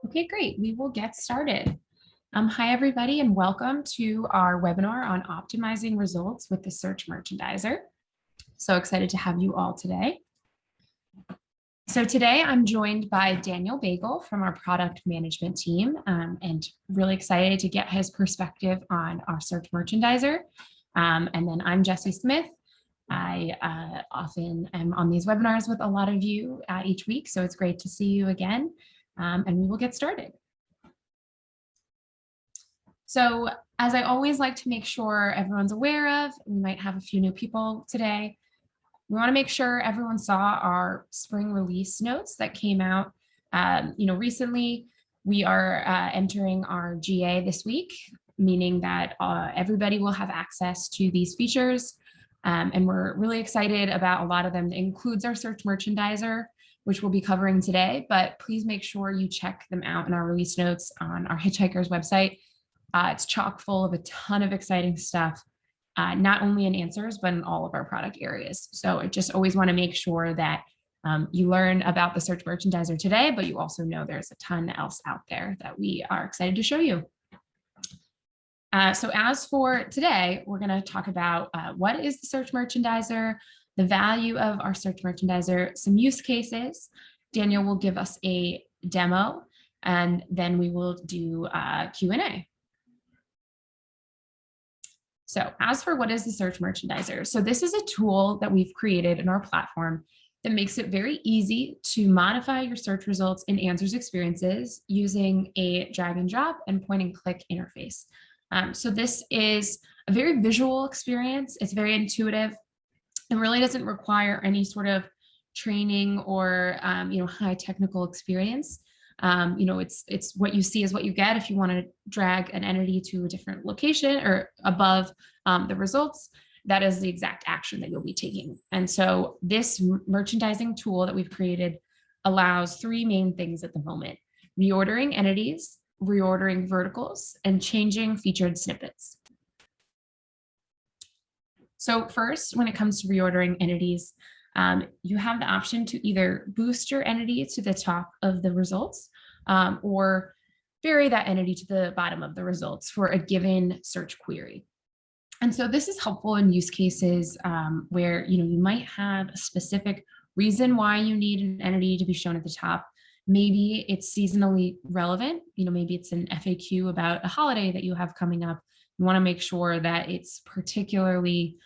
Okay, great. We will get started. Hi, everybody, and welcome to our webinar on optimizing results with the search merchandiser. So excited to have you all today. So today I'm joined by Daniel Bagel from our product management team, and really excited to get his perspective on our search merchandiser. And then I'm Jessie Smith. I often am on these webinars with a lot of you each week, so it's great to see you again, and we will get started. So as I always like to make sure everyone's aware of, we might have a few new people today. We want to make sure everyone saw our spring release notes that came out recently. We are entering our GA this week, meaning that everybody will have access to these features. And we're really excited about a lot of them. It includes our search merchandiser, which we'll be covering today, but please make sure you check them out in our release notes on our Hitchhikers website. It's chock full of a ton of exciting stuff, not only in answers, but in all of our product areas. So I just always want to make sure that you learn about the search merchandiser today, but you also know there's a ton else out there that we are excited to show you. So as for today, we're going to talk about what is the search merchandiser, the value of our search merchandiser, some use cases. Daniel will give us a demo, and then we will do Q&A. So as for what is the search merchandiser? So this is a tool that we've created in our platform that makes it very easy to modify your search results in answers experiences using a drag and drop and point and click interface. So this is a very visual experience. It's very intuitive. It really doesn't require any sort of training or high technical experience. It's what you see is what you get. If you want to drag an entity to a different location or above the results, that is the exact action that you'll be taking. And so this merchandising tool that we've created allows three main things at the moment: reordering entities, reordering verticals, and changing featured snippets. So first, when it comes to reordering entities, you have the option to either boost your entity to the top of the results or vary that entity to the bottom of the results for a given search query. And so this is helpful in use cases where you might have a specific reason why you need an entity to be shown at the top. Maybe it's seasonally relevant. Maybe it's an FAQ about a holiday that you have coming up. You want to make sure that it's particularly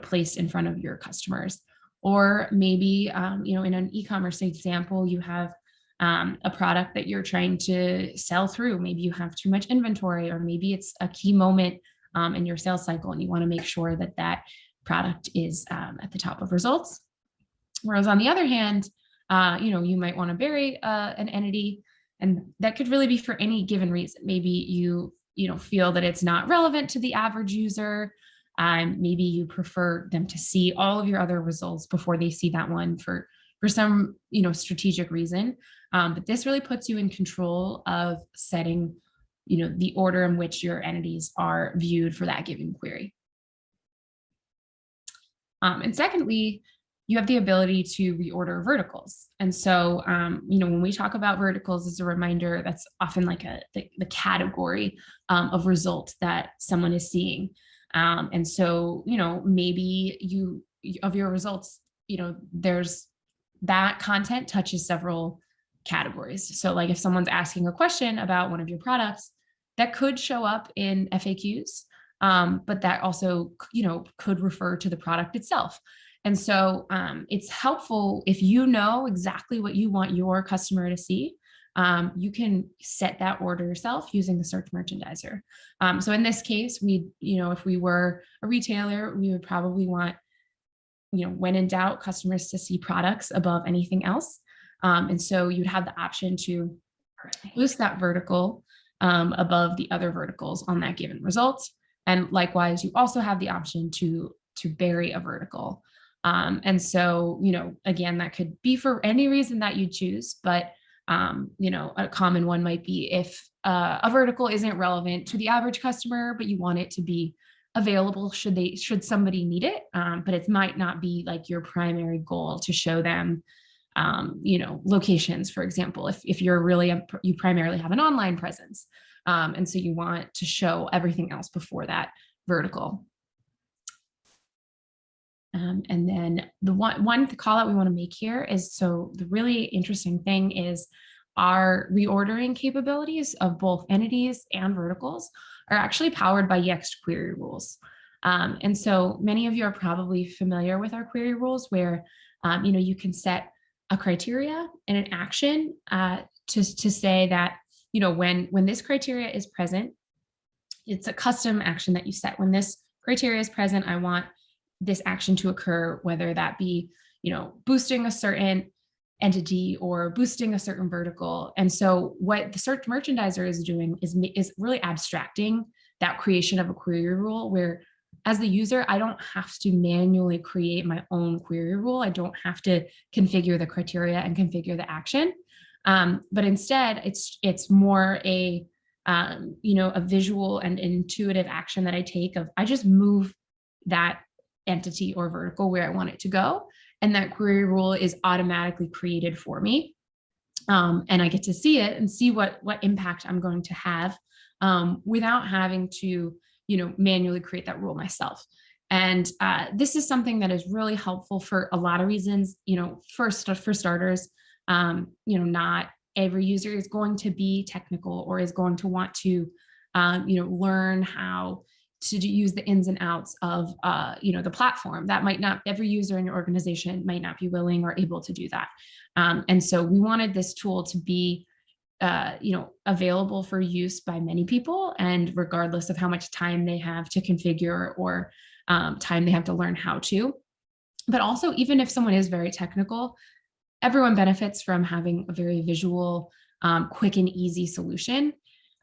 placed in front of your customers. Or maybe, in an e-commerce example, you have a product that you're trying to sell through. Maybe you have too much inventory, or maybe it's a key moment in your sales cycle, and you want to make sure that that product is at the top of results. Whereas on the other hand, you might want to vary an entity, and that could really be for any given reason. Maybe you feel that it's not relevant to the average user. Maybe you prefer them to see all of your other results before they see that one for some strategic reason. But this really puts you in control of setting the order in which your entities are viewed for that given query. And secondly, you have the ability to reorder verticals. And so, when we talk about verticals, as a reminder, that's often like the category of results that someone is seeing. And so, maybe of your results, there's that content touches several categories. So like if someone's asking a question about one of your products, that could show up in FAQs, but that also, could refer to the product itself. And so it's helpful if you know exactly what you want your customer to see. You can set that order yourself using the search merchandiser. So in this case, if we were a retailer, we would probably want, when in doubt, customers to see products above anything else. And so you'd have the option to boost that vertical above the other verticals on that given result. And likewise, you also have the option to vary a vertical. And so, again, that could be for any reason that you choose, but a common one might be if a vertical isn't relevant to the average customer, but you want it to be available should somebody need it, but it might not be like your primary goal to show them locations, for example, if you're really, you primarily have an online presence. And so you want to show everything else before that vertical. And then the one call out we want to make here is, so the really interesting thing is our reordering capabilities of both entities and verticals are actually powered by Yext query rules. And so many of you are probably familiar with our query rules where, you can set a criteria and an action to say that, when this criteria is present, it's a custom action that you set. When this criteria is present, I want this action to occur, whether that be, boosting a certain entity or boosting a certain vertical. And so what the search merchandiser is doing is really abstracting that creation of a query rule, where as the user, I don't have to manually create my own query rule. I don't have to configure the criteria and configure the action. But instead, it's more a visual and intuitive action that I take of, I just move that entity or vertical where I want it to go. And that query rule is automatically created for me. And I get to see it and see what impact I'm going to have without having to, manually create that rule myself. And this is something that is really helpful for a lot of reasons. First, for starters, not every user is going to be technical or is going to want to, learn how to use the ins and outs of, the platform. That might not, every user in your organization might not be willing or able to do that. And so we wanted this tool to be, available for use by many people, and regardless of how much time they have to configure or time they have to learn how to. But also, even if someone is very technical, everyone benefits from having a very visual, quick and easy solution.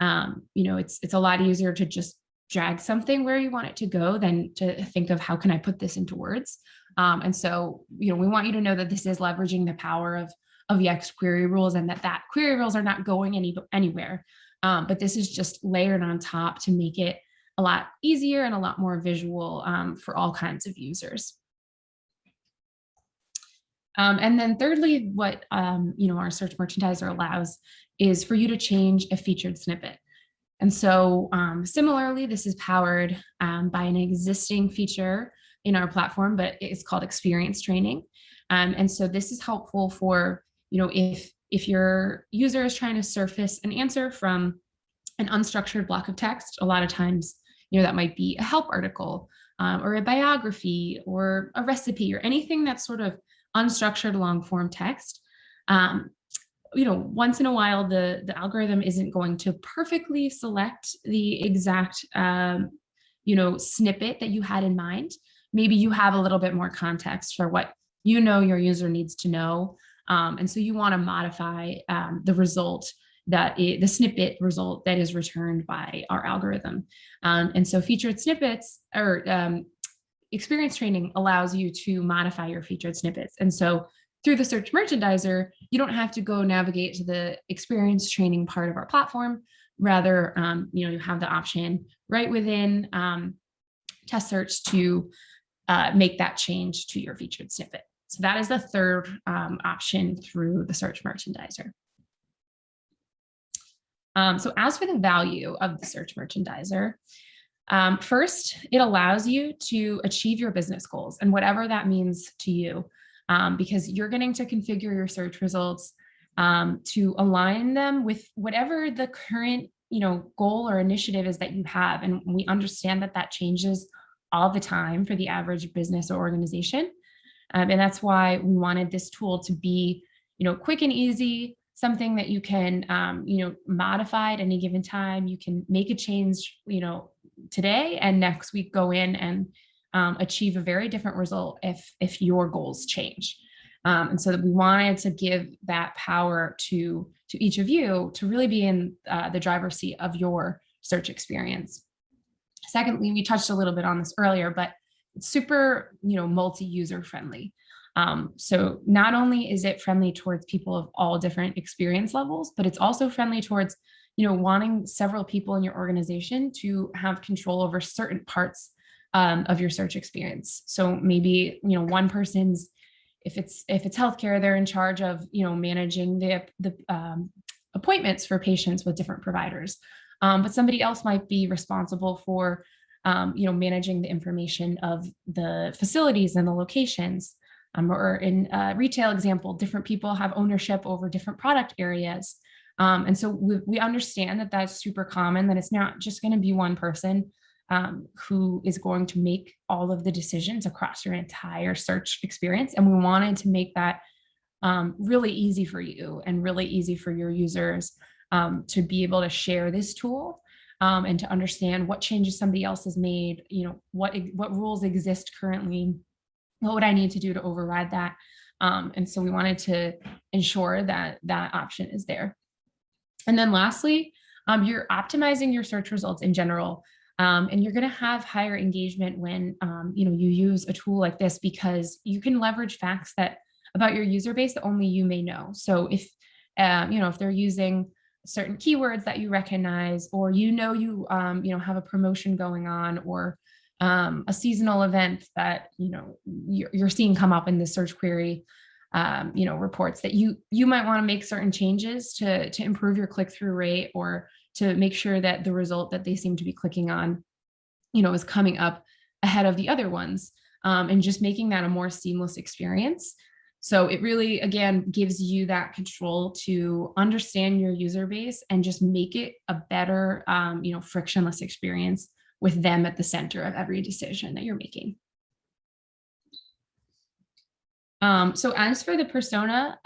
It's a lot easier to just drag something where you want it to go than to think of how can I put this into words. And so, we want you to know that this is leveraging the power of Yext query rules, and that query rules are not going anywhere. But this is just layered on top to make it a lot easier and a lot more visual for all kinds of users. And then thirdly, what our search merchandiser allows is for you to change a featured snippet. And so similarly, this is powered by an existing feature in our platform, but it's called experience training. And so this is helpful for, if your user is trying to surface an answer from an unstructured block of text, a lot of times, that might be a help article or a biography or a recipe or anything that's sort of unstructured long form text. Once in a while, the algorithm isn't going to perfectly select the exact, snippet that you had in mind. Maybe you have a little bit more context for what your user needs to know. And so you want to modify the result the snippet result that is returned by our algorithm. And so featured snippets or experience training allows you to modify your featured snippets. And so through the search merchandiser, you don't have to go navigate to the experience training part of our platform. Rather, you have the option right within test search to make that change to your featured snippet. So that is the third option through the search merchandiser. So as for the value of the search merchandiser, first, it allows you to achieve your business goals and whatever that means to you, because you're getting to configure your search results to align them with whatever the current goal or initiative is that you have. And we understand that that changes all the time for the average business or organization. And that's why we wanted this tool to be quick and easy, something that you can modify at any given time. You can make a change today, and next week go in and achieve a very different result if your goals change. And so that we wanted to give that power to each of you to really be in the driver's seat of your search experience. Secondly, we touched a little bit on this earlier, but it's super multi-user friendly. So not only is it friendly towards people of all different experience levels, but it's also friendly towards wanting several people in your organization to have control over certain parts of your search experience. So maybe one person's if it's healthcare, they're in charge of, managing the appointments for patients with different providers. But somebody else might be responsible for, managing the information of the facilities and the locations. Or in a retail example, different people have ownership over different product areas. And so we understand that that's super common, that it's not just going to be one person who is going to make all of the decisions across your entire search experience. And we wanted to make that really easy for you and really easy for your users to be able to share this tool and to understand what changes somebody else has made, what rules exist currently, what would I need to do to override that? And so we wanted to ensure that that option is there. And then lastly, you're optimizing your search results in general. And you're going to have higher engagement when you use a tool like this, because you can leverage facts about your user base that only you may know. So if if they're using certain keywords that you recognize, or you have a promotion going on, or a seasonal event that you're seeing come up in the search query, reports, that you might want to make certain changes to improve your click-through rate, or to make sure that the result that they seem to be clicking on, is coming up ahead of the other ones, and just making that a more seamless experience. So it really, again, gives you that control to understand your user base and just make it a better, frictionless experience with them at the center of every decision that you're making. So as for the persona,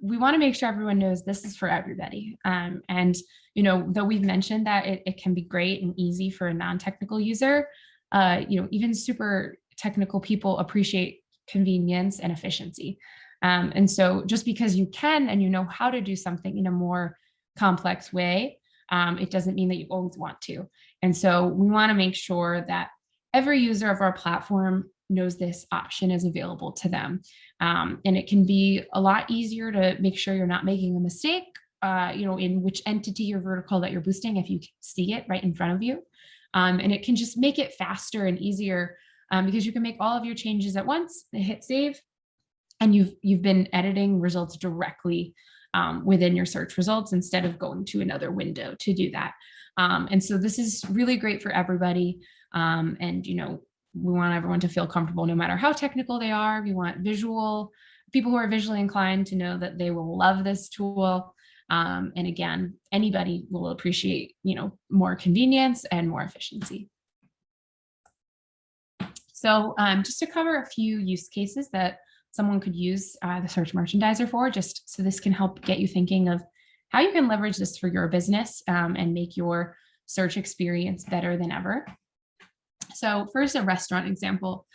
we want to make sure everyone knows this is for everybody. And, though we've mentioned that it can be great and easy for a non-technical user, even super technical people appreciate convenience and efficiency. And so just because you can and you know how to do something in a more complex way, it doesn't mean that you always want to. And so we want to make sure that every user of our platform knows this option is available to them. And it can be a lot easier to make sure you're not making a mistake, in which entity or vertical that you're boosting, if you see it right in front of you. And it can just make it faster and easier, because you can make all of your changes at once, hit save, and you've been editing results directly within your search results instead of going to another window to do that. And so this is really great for everybody. And, we want everyone to feel comfortable no matter how technical they are. We want people who are visually inclined to know that they will love this tool. And again, anybody will appreciate, more convenience and more efficiency. So just to cover a few use cases that someone could use the Search Merchandiser for, just so this can help get you thinking of how you can leverage this for your business and make your search experience better than ever. So first, a restaurant example.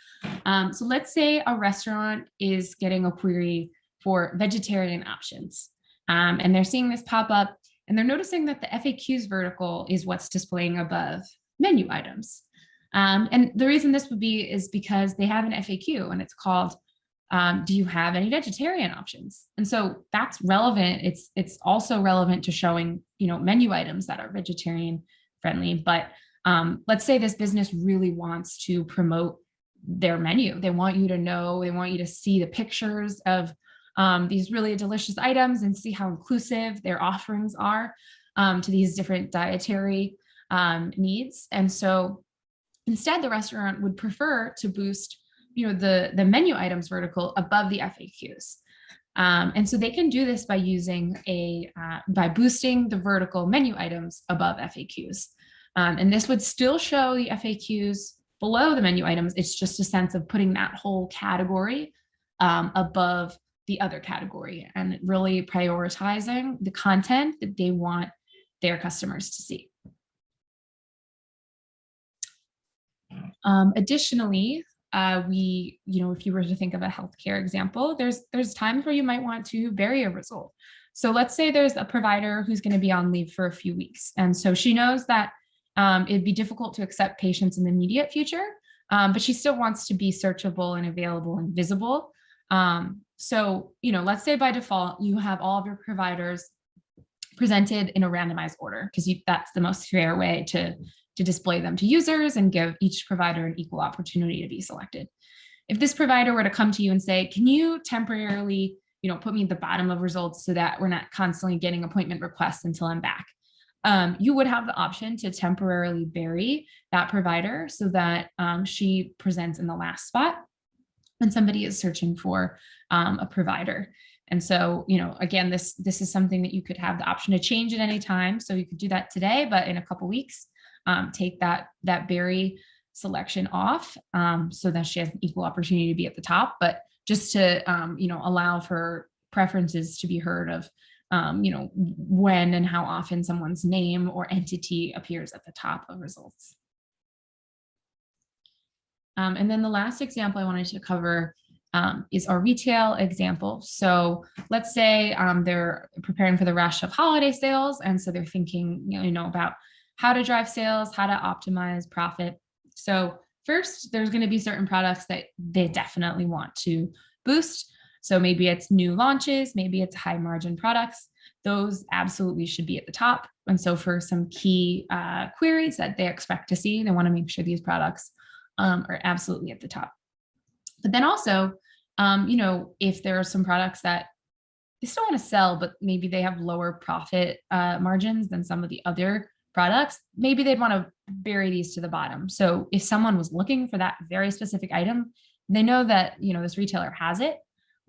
So let's say a restaurant is getting a query for vegetarian options, and they're seeing this pop up, and they're noticing that the FAQs vertical is what's displaying above menu items. And the reason this would be is because they have an FAQ, and it's called, do you have any vegetarian options? And so that's relevant. It's also relevant to showing, menu items that are vegetarian friendly. But let's say this business really wants to promote their menu. They want you to know, they want you to see the pictures of these really delicious items and see how inclusive their offerings are to these different dietary needs. And so instead, the restaurant would prefer to boost, the menu items vertical above the FAQs. And so they can do this by using by boosting the vertical menu items above FAQs. And this would still show the FAQs below the menu items. It's just a sense of putting that whole category above the other category and really prioritizing the content that they want their customers to see. Additionally, if you were to think of a healthcare example, there's times where you might want to bury a result. So let's say there's a provider who's going to be on leave for a few weeks. And so she knows that it'd be difficult to accept patients in the immediate future, but she still wants to be searchable and available and visible. So, let's say by default, you have all of your providers presented in a randomized order, because that's the most fair way to display them to users and give each provider an equal opportunity to be selected. if this provider were to come to you and say, can you temporarily, put me at the bottom of results so that we're not constantly getting appointment requests until I'm back, you would have the option to temporarily bury that provider so that she presents in the last spot when somebody is searching for a provider. And so, again, this is something that you could have the option to change at any time. So you could do that today, but in a couple weeks, take that bury selection off so that she has an equal opportunity to be at the top. But just to allow for preferences to be heard of when and how often someone's name or entity appears at the top of results. And then the last example I wanted to cover is our retail example. So let's say they're preparing for the rush of holiday sales. And so they're thinking, about how to drive sales, how to optimize profit. So first, there's going to be certain products that they definitely want to boost. So maybe it's new launches, maybe it's high margin products. Those absolutely should be at the top. And so for some key queries that they expect to see, they want to make sure these products are absolutely at the top. But then also, if there are some products that they still want to sell, but maybe they have lower profit margins than some of the other products, maybe they'd want to bury these to the bottom. So if someone was looking for that very specific item, they know that, this retailer has it.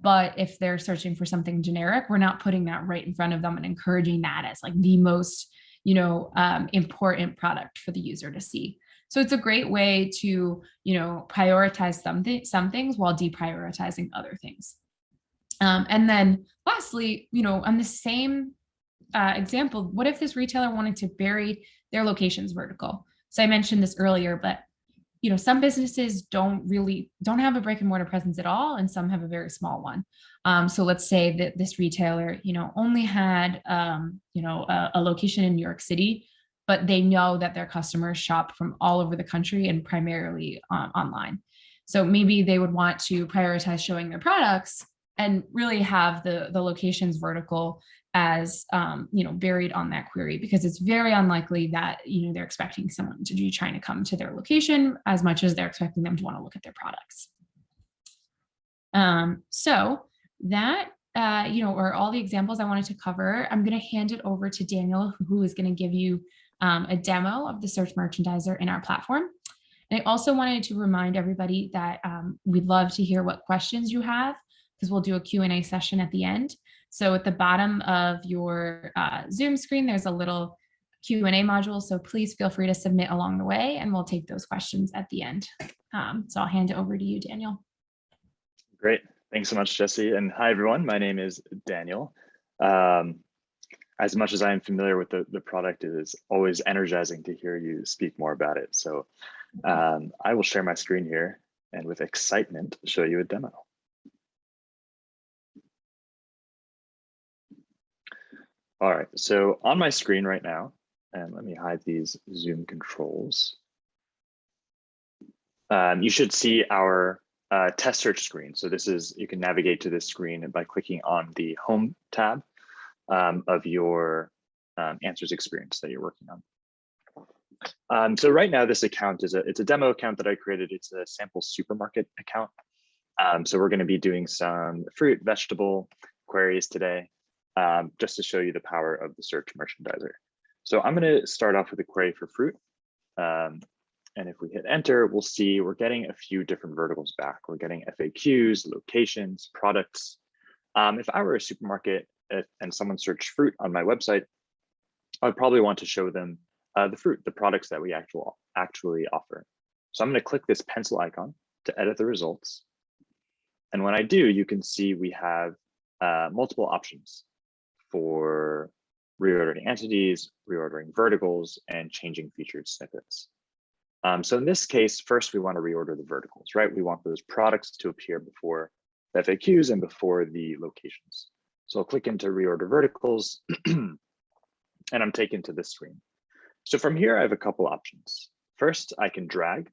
But if they're searching for something generic, we're not putting that right in front of them and encouraging that as like the most, important product for the user to see. So it's a great way to, prioritize some things while deprioritizing other things. And then lastly, on the same example, what if this retailer wanted to bury their locations vertical? So I mentioned this earlier, but some businesses don't have a brick and mortar presence at all, and some have a very small one. So let's say that this retailer, only had, a location in New York City, but they know that their customers shop from all over the country and primarily online. So maybe they would want to prioritize showing their products and really have the locations vertical as buried on that query, because it's very unlikely that they're expecting someone to be trying to come to their location as much as they're expecting them to want to look at their products. So that are all the examples I wanted to cover. I'm going to hand it over to Daniel, who is going to give you a demo of the search merchandiser in our platform. And I also wanted to remind everybody that we'd love to hear what questions you have, because we'll do a Q&A session at the end. So at the bottom of your Zoom screen, there's a little Q&A module. So please feel free to submit along the way, and we'll take those questions at the end. So I'll hand it over to you, Daniel. Great. Thanks so much, Jesse. And hi, everyone. My name is Daniel. As much as I am familiar with the product, it is always energizing to hear you speak more about it. So I will share my screen here and with excitement show you a demo. All right, so on my screen right now, and let me hide these Zoom controls. You should see our test search screen. So this is, you can navigate to this screen by clicking on the Home tab of your answers experience that you're working on. So right now, this account it's a demo account that I created. It's a sample supermarket account. So we're going to be doing some fruit, vegetable queries today, just to show you the power of the search merchandiser. So I'm going to start off with a query for fruit. And if we hit enter, we'll see we're getting a few different verticals back. We're getting FAQs, locations, products. If I were a supermarket and someone searched fruit on my website, I'd probably want to show them the fruit, the products that we actually offer. So I'm going to click this pencil icon to edit the results. And when I do, you can see we have multiple options for reordering entities, reordering verticals, and changing featured snippets. So in this case, first we want to reorder the verticals, right? We want those products to appear before the FAQs and before the locations. So I'll click into reorder verticals and I'm taken to this screen. So from here, I have a couple options. First, I can drag.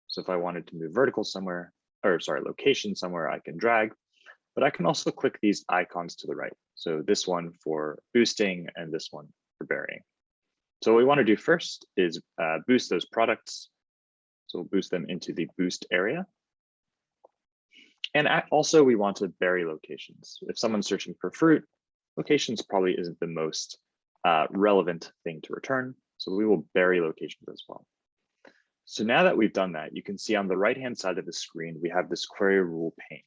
So if I wanted to move vertical somewhere, or sorry, location somewhere, I can drag, but I can also click these icons to the right. So this one for boosting and this one for burying. So what we want to do first is boost those products. So we'll boost them into the boost area. And also we want to bury locations. If someone's searching for fruit, locations probably isn't the most relevant thing to return. So we will bury locations as well. So now that we've done that, you can see on the right-hand side of the screen, we have this query rule pane.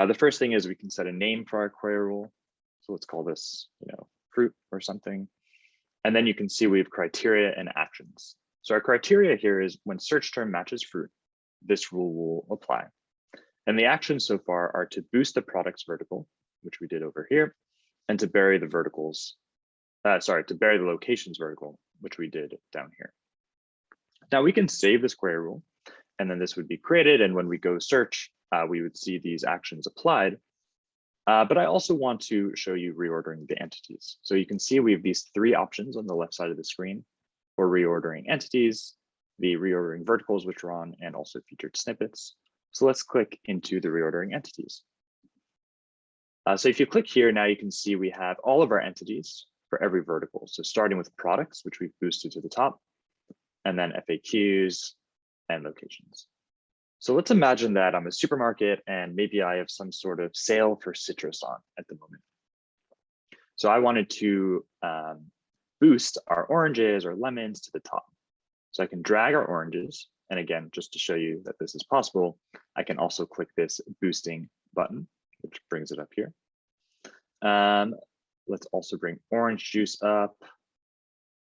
The first thing is we can set a name for our query rule. So let's call this, fruit or something. And then you can see we have criteria and actions. So our criteria here is when search term matches fruit, this rule will apply. And the actions so far are to boost the products vertical, which we did over here, and to bury the verticals, to bury the locations vertical, which we did down here. Now we can save this query rule, and then this would be created. And when we go search, we would see these actions applied. But I also want to show you reordering the entities. So you can see we have these three options on the left side of the screen for reordering entities, the reordering verticals, which are on, and also featured snippets. So let's click into the reordering entities. So if you click here, now you can see we have all of our entities for every vertical. So starting with products, which we've boosted to the top, and then FAQs and locations. So let's imagine that I'm a supermarket and maybe I have some sort of sale for citrus on at the moment. So I wanted to boost our oranges or lemons to the top. So I can drag our oranges. And again, just to show you that this is possible, I can also click this boosting button, which brings it up here. Let's also bring orange juice up.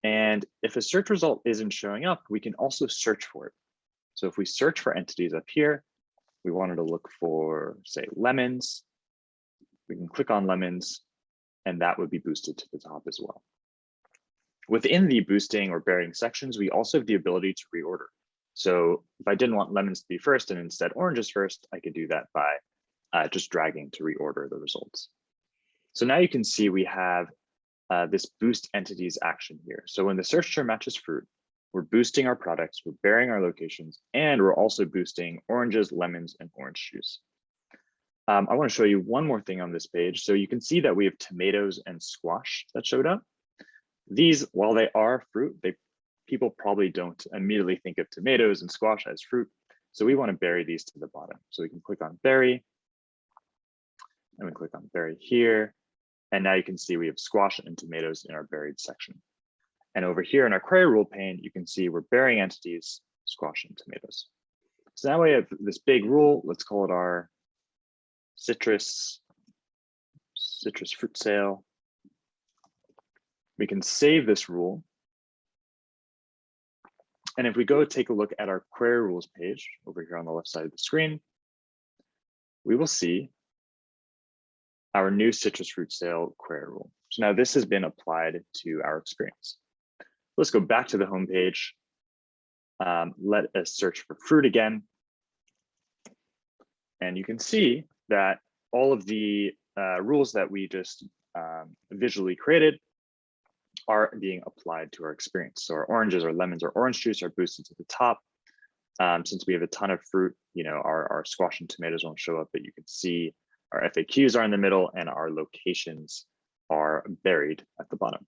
And if a search result isn't showing up, we can also search for it. So if we search for entities up here, we wanted to look for, say, lemons. We can click on lemons, and that would be boosted to the top as well. Within the boosting or burying sections, we also have the ability to reorder. So if I didn't want lemons to be first and instead oranges first, I could do that by just dragging to reorder the results. So now you can see we have this boost entities action here. So when the search term matches fruit, we're boosting our products, we're burying our locations, and we're also boosting oranges, lemons, and orange juice. I want to show you one more thing on this page. So you can see that we have tomatoes and squash that showed up. These, while they are fruit, people probably don't immediately think of tomatoes and squash as fruit. So we want to bury these to the bottom. So we can click on bury, and we click on bury here. And now you can see we have squash and tomatoes in our buried section. And over here in our query rule pane, you can see we're burying entities, squash and tomatoes. So now we have this big rule. Let's call it our citrus fruit sale. We can save this rule. And if we go take a look at our query rules page over here on the left side of the screen, we will see our new citrus fruit sale query rule. So now this has been applied to our experience. Let's go back to the home page. Let us search for fruit again. And you can see that all of the rules that we just visually created are being applied to our experience. So our oranges or lemons or orange juice are boosted to the top. Since we have a ton of fruit, our squash and tomatoes won't show up, but you can see our FAQs are in the middle and our locations are buried at the bottom.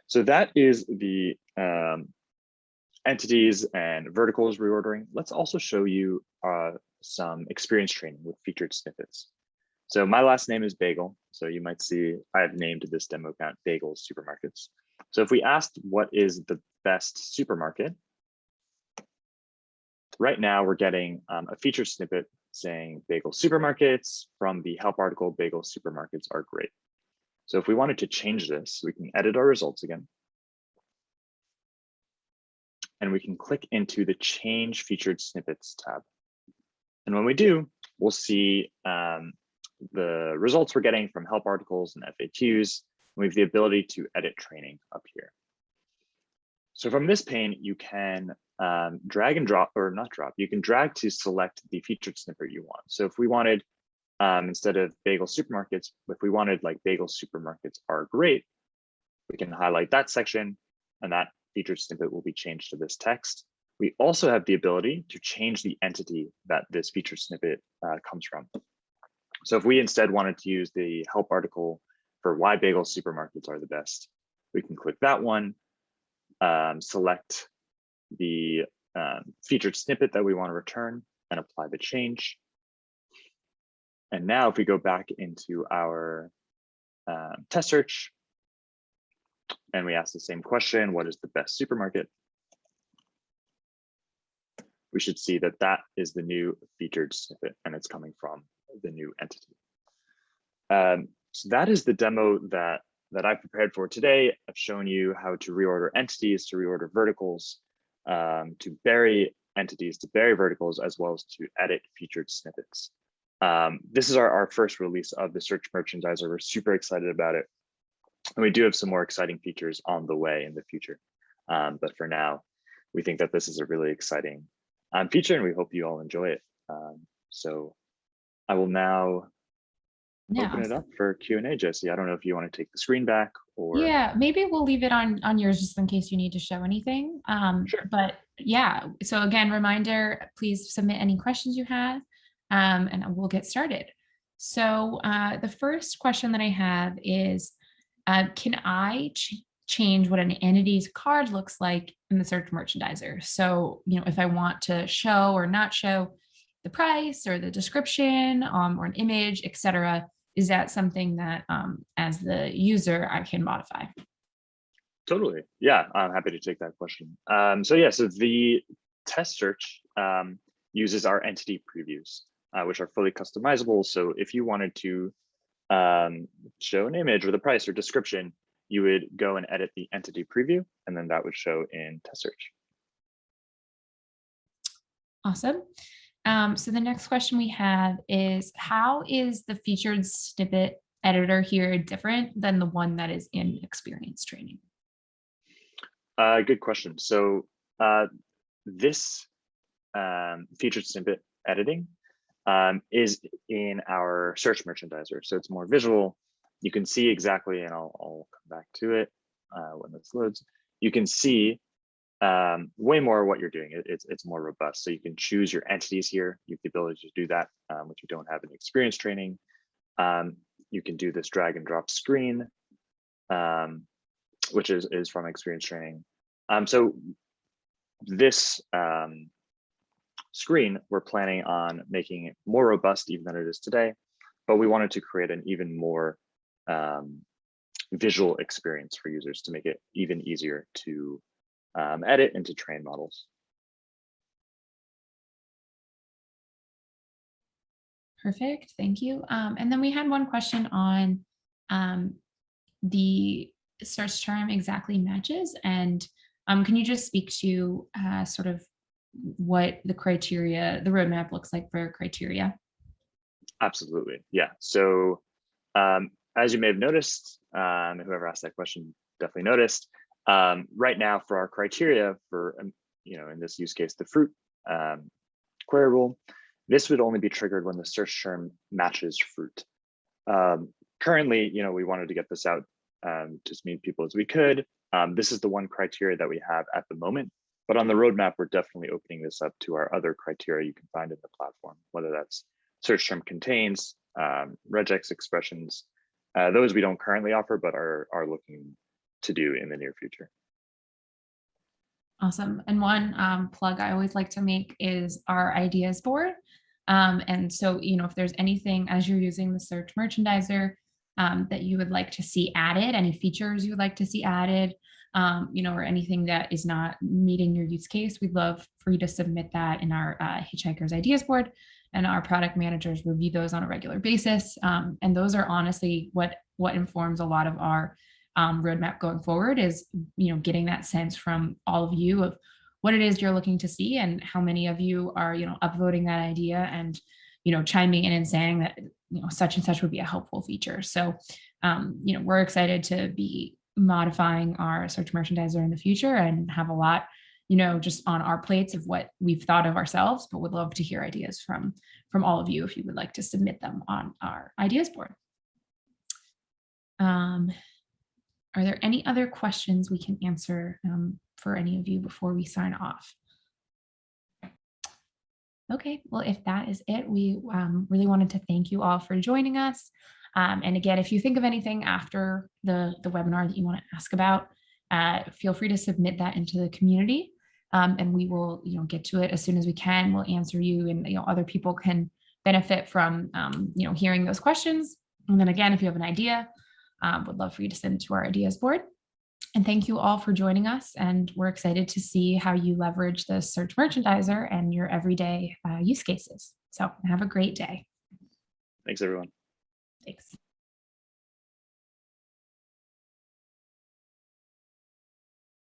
So that is the entities and verticals reordering. Let's also show you some experience training with featured snippets. So my last name is Bagel. So you might see I have named this demo account Bagel Supermarkets. So if we asked what is the best supermarket, right now we're getting a featured snippet saying Bagel Supermarkets from the help article, Bagel Supermarkets are great. So if we wanted to change this, we can edit our results again. And we can click into the Change Featured Snippets tab. And when we do, we'll see the results we're getting from help articles and FAQs. And we have the ability to edit training up here. So from this pane, you can drag and drop, or not drop, you can drag to select the featured snippet you want. So if we wanted, instead of Bagel Supermarkets, if we wanted like Bagel Supermarkets are great, we can highlight that section and that featured snippet will be changed to this text. We also have the ability to change the entity that this featured snippet comes from. So if we instead wanted to use the help article for why Bagel Supermarkets are the best, we can click that one, select the featured snippet that we want to return and apply the change. And now if we go back into our test search and we ask the same question, what is the best supermarket? We should see that that is the new featured snippet and it's coming from the new entity. So that is the demo that I prepared for today. I've shown you how to reorder entities, to reorder verticals, to bury entities, to bury verticals, as well as to edit featured snippets. This is our first release of the search merchandiser. We're super excited about it. And we do have some more exciting features on the way in the future. But for now, we think that this is a really exciting feature and we hope you all enjoy it. So I will now open it up for Q&A, Jesse. I don't know if you want to take the screen back or. Yeah, maybe we'll leave it on yours just in case you need to show anything. Sure. But yeah, so again, reminder, please submit any questions you have and we'll get started. So the first question that I have is, can I change what an entity's card looks like in the search merchandiser? So, if I want to show or not show the price or the description or an image, etc., is that something that as the user I can modify? Totally. Yeah, I'm happy to take that question. So the test search uses our entity previews, which are fully customizable. So if you wanted to show an image or the price or description, you would go and edit the entity preview, and then that would show in test search. Awesome. So the next question we have is, how is the featured snippet editor here different than the one that is in experience training? Good question. So this featured snippet editing is in our search merchandiser. So it's more visual. You can see exactly, and I'll come back to it when this loads. You can see way more what you're doing. It's more robust. So you can choose your entities here. You have the ability to do that, which you don't have in experience training. You can do this drag and drop screen, which is from experience training. So this screen, we're planning on making it more robust even than it is today, but we wanted to create an even more visual experience for users to make it even easier to edit and to train models. Perfect, thank you. And then we had one question on the search term exactly matches. And can you just speak to sort of what the criteria, the roadmap looks like for criteria? Absolutely, yeah. So as you may have noticed, whoever asked that question definitely noticed, right now for our criteria for, in this use case, the fruit query rule, this would only be triggered when the search term matches fruit. Currently, we wanted to get this out to as many people as we could. This is the one criteria that we have at the moment, but on the roadmap, we're definitely opening this up to our other criteria you can find in the platform, whether that's search term contains, regex expressions. Those we don't currently offer, but are looking to do in the near future. Awesome. And one plug I always like to make is our ideas board. And so, if there's anything as you're using the search merchandiser that you would like to see added, any features you would like to see added, or anything that is not meeting your use case, we'd love for you to submit that in our Hitchhiker's Ideas board, and our product managers review those on a regular basis. And those are honestly what informs a lot of our roadmap going forward is, getting that sense from all of you of what it is you're looking to see and how many of you are, upvoting that idea and, chiming in and saying that, such and such would be a helpful feature. So, we're excited to be modifying our search merchandiser in the future and have a lot, just on our plates of what we've thought of ourselves, but would love to hear ideas from all of you if you would like to submit them on our ideas board. Are there any other questions we can answer for any of you before we sign off? Okay, well, if that is it, we really wanted to thank you all for joining us. And again, if you think of anything after the webinar that you want to ask about, feel free to submit that into the community, and we will get to it as soon as we can. We'll answer you, and other people can benefit from hearing those questions. And then again, if you have an idea, would love for you to send it to our ideas board. And thank you all for joining us. And we're excited to see how you leverage the search merchandiser and your everyday use cases. So have a great day. Thanks, everyone. Thanks.